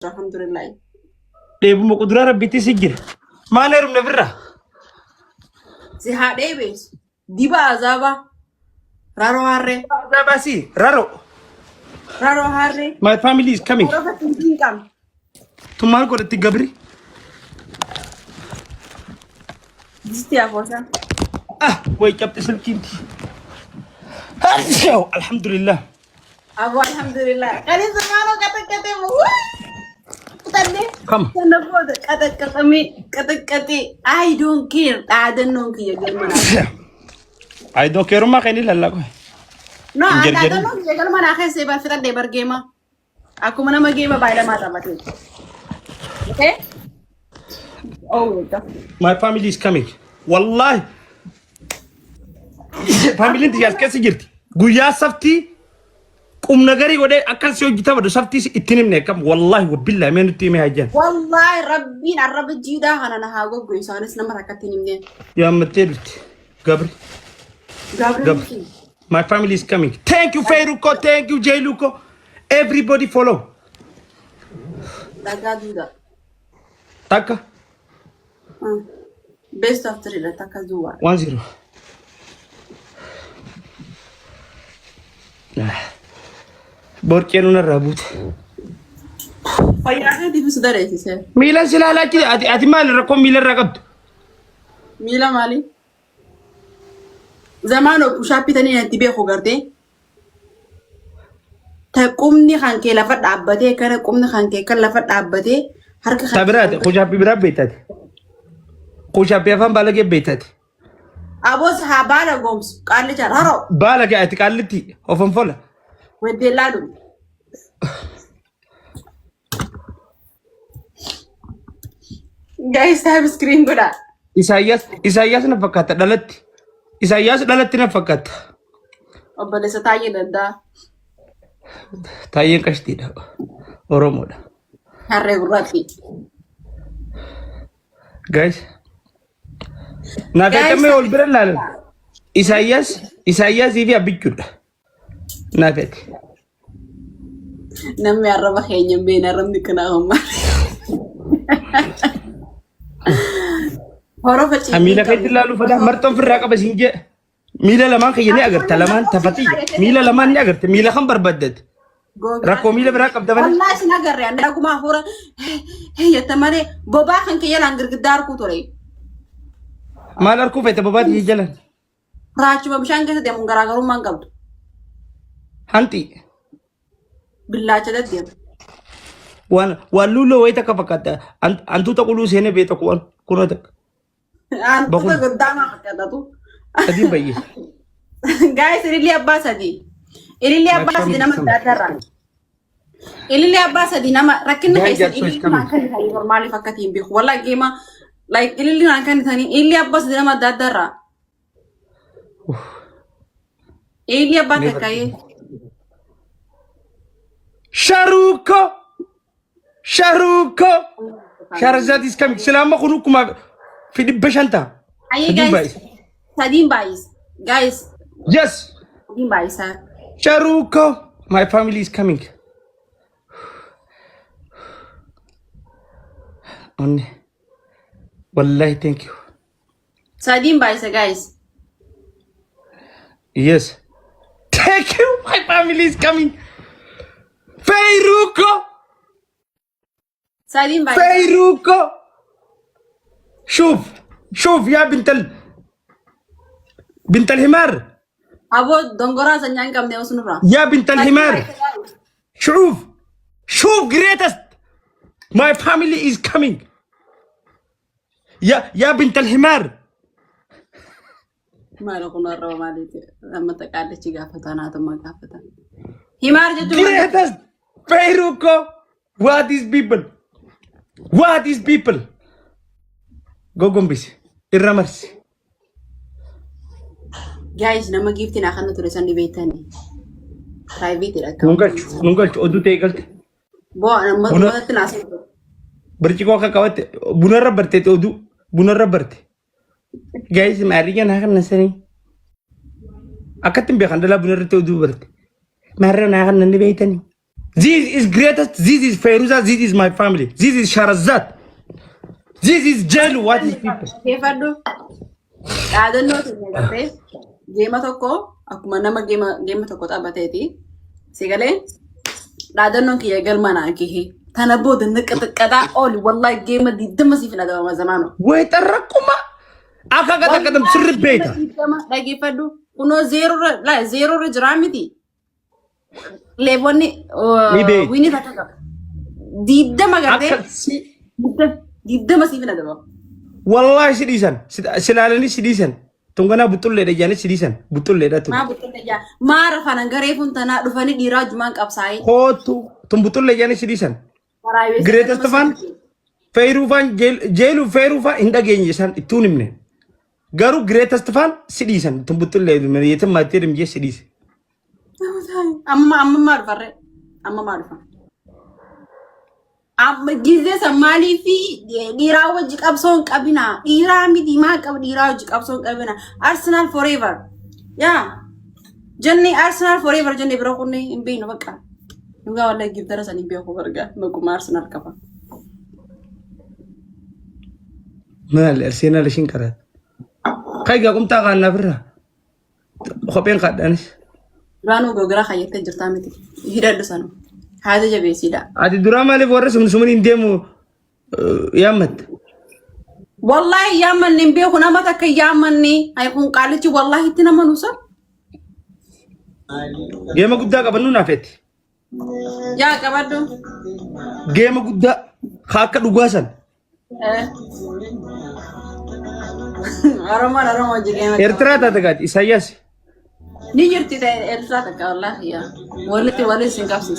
Alhamdulillah. Deebu muqdura rabbiti sigir. Maalerum nafirra. Si hadebes. Diba azaba. Raro harre. Azaba si raro. Raro harre. My family is coming. Raro fatin kam. Tumal ko dati gabri. Jisti afosa. Wake up silkinti. Alhamdulillah. Abu alhamdulillah. Kali semano kata-kata mu. Tadi. Come. Kenapa kata-kata I don't care. Ada nong kiya galmana. I don't care ma kani lalla ko. No, ada nong kiya galmana khay seba fita debar gema. Aku mana magema baila mata mati. Okay? Oh, my family is coming. Wallahi. Family ndiyas kesi jirti. Guya safti. Nagari wade akan sio kita wado safti itinim ne kam wallahi wa billahi menu timi hajan wallahi rabbi arab jida hana na hago go isanes na marakatinim ne ya matelut gabri my family is coming. Thank you Fairuko, thank you Jailuko, everybody follow daga duda taka best of 3 la taka zuwa 1-0 Borkenu na rabut. Fayyaha di bisu dare sise. Mila silala ki ati mal rako mila raqabtu. Mila mali. Zamano pushapi tani nanti be khogarte. Ta qumni khanke la fad abade kana qumni khanke kan la fad abade harka khan. Tabrat khushapi birab betat. Khushapi afan balage betat. Abos habala goms qalli jararo. Balage ati qalliti ofan fola. Wede ladu. Guys, have screen goda. Isayas na fakata dalati. Isayas dalati na fakata. Obale sa tayo danda. Tayo kasti da. Oromo da. Harre gurati. Guys. Nakata me olbira lal. Isayas hivi abikkuda. Nafet. Nammi araba khenya bena ramdi kana amma. Horo fachi. Amila kay dilalu fada marton firra ka basinje. Mila laman khayni agar talaman tafati. Mila laman ni agar mila kham barbadad. Rako mila bra kab daban. Wallahi sinagar ya ndagu ma hora. Hey tamare boba khan ke yala ngir gdar ku tore. Malar ku fete boba di jalan. Rachu babshan ke de mungara garu mangab. Hanti. Billah chada dia. Walulo waita ka pakata. Antu ta kulu sene beta kuan kuno tak. Antu ta gdama kata tu. Adi bayi. Guys, Irili Abbas adi. Irili Abbas di nama dadara. Irili Abbas di nama rakin na kaisa Irili kan hai normali fakati imbi. Wala gema like Irili kan thani Irili Abbas di nama dadara. Irili Abbas kai Sharuko Sharazad is coming. Selama kunukuma fidi bashanta. Aye guys. Sadim Bais. Guys. Yes. Sadim Bais sir. Sharuko. My family is coming. On. Wallahi, thank you. Sadim Bais guys. Yes. Thank you. My family is coming. Fairuko. Sadim Bais. Fairuko. شوف يا بنت الحمار. Abo dongora sanyan kam ne usunura. يا بنت الحمار. شوف greatest. My family is coming. يا بنت الحمار. ما ركنا الرومالي لما تقعد تيجا فتانا ثم قافتا. Himar jatu. Greatest. Fairuko. What is people? Go gombis. Irramars. Guys, nama giftin akan tulisan di betani. Private ila. Nunggal odu tegal. Bo nama tinasib. Berciko ka kawat bunara berte odu. Bunara berte. Guys, marigan akan nasani. Akatim be khandala bunara odu berte. Marra na akan nandi betani. This is greatest. This is Fairuza. This is my family. This is Sharazat. This is Jalu. What is people? Keefadhu. Dhaadannoo keenya gartee geema tokko akkuma nama geema tokko taphateeti. Sigalee dhaadannoon kiyya galma naa gahe. Tana booda niqaxaqataa ooli wallahi geema diddama siif na dabama zamaano. Way tarraqquma. Akka qaxaqatam sirri beeta. Dhageeffadhu. Kunoo zeeroo irra jiraa miti. Leebonni winii takka qaba. Diddama gartee diddama siif na dabama. Wallahi sidisan. Silaalani sidisan. Tungana butulleedha jaani sidisan. Butulleedha tu. Maa butulleedha. Maara fanan garee funtanaa dhufanii dhiiraa jumaan qabsaa'ee. Kootu. Tun butullee jaani sidisan. Greatest fan. Feerufaan jeelu feerufaa hin dhageenye isaan ittuun himne. Garuu greatest fan sidisan. Tun butullee yeetan maatii dhimjee sidise. Amma maa dhufarree? Amma maa dhufa? Amma gizee sammaalii fi dhiiraa wajji qabsoon qabina. Dhiiraa miti maa qaba dhiiraa wajji qabsoon qabina. Arsenal forever. Yaa. Jennee Arsenal forever jennee bira kunnee hin beeknu bakka. Nugaa wallahi gibdara sanii beeku barga. Maquma Arsenal qaba. Maal Arsenal ishin karaat. Kaygaa qumtaa qaannaa firra. Kopheen qaadhaanis. Raanuu gogiraa kayyattee jirtaa miti. Hidhadhu sanu. Haada jabeesiidha. Ati duraa maaliif warra sumuun hin deemu yaammatta? Wallahi yaammanni hin beeku nama takka yaammanni. Kun qaalichi wallahi itti nama nuusa. Geema guddaa qabannu naafetti. Yaa qabaddu. Geema guddaa akka dhugaasan. Oromoo jireenya. Eertiraa taate gaati Isaayyaas. Ni jirti Eertiraa takka wallahi yaa. Walitti sin qabsiisa.